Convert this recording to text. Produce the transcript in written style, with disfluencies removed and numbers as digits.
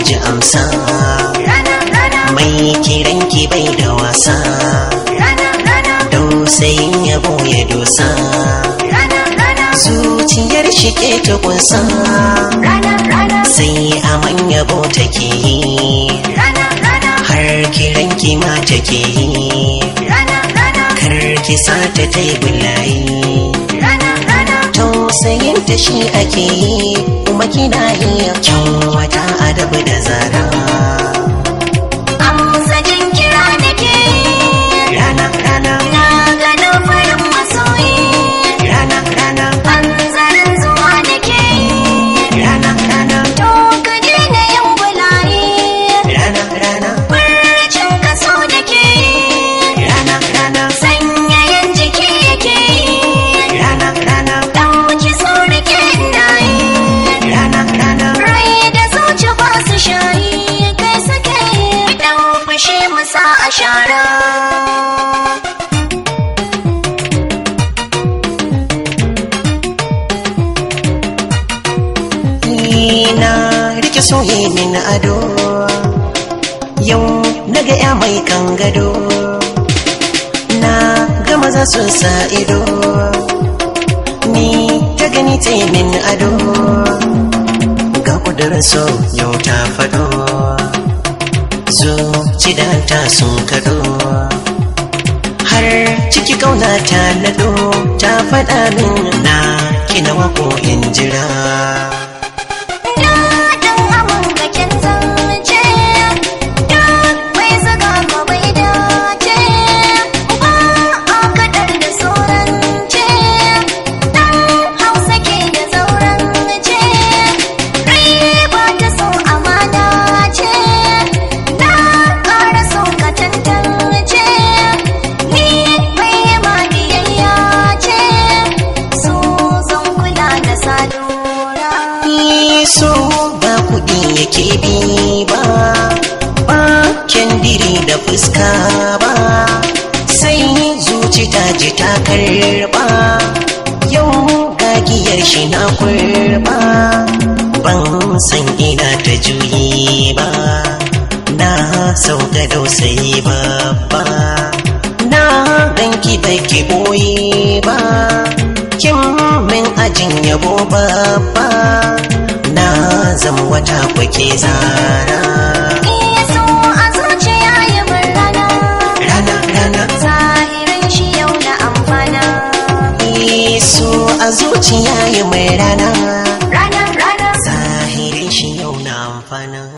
ji amsa mai kiranki bai da wasa dausayin yabo ya dosa zuciyar shi ke ta kunsa sai aman yabo take yi har kiranki ma take yi kar ki sa ta taibulayi tausayin ta shi ake yi kuma kina iya kyan wata adabu da zara amsa jin kira da ke rana rana na gano farin masoyi rana rana hanzarin zuwa da ke rana rana to ka daina yin bulayi rana rana furcin kaso da ke rana rana sanyayen jiki yake rana rana ɗauki so da ke ina yi rana rana rai da zuci ba su shayi kai suke ɗan fushi musa a shara na rike soye min ado yau naga ya mai kan gado na ga maza sun sa ido ni ta gani ta yi min ado ga kudurin so yau ta fado zuci da ta sun kado har ciki kauna ta nado ta faɗa min na kina wako in jira daɗin abin gaken zance duk mai zaga ka bai dace ba a kaɗar da saurance ɗan hausa ke da zaurance rai ba ta so amana ce na ƙara so ka tantance ni mai ma biyayya ce so zan kula da sadura so ba kuɗi yake bi ba ba kyandiri da fuska ba sai zuci ta ji ta karɓa yau gagiyar shi na kurɓa ban san ina ta juyi ba na sauka dausayi babba na ganki baki boye ba kin min ajin yabo babba na zama wata kwake zara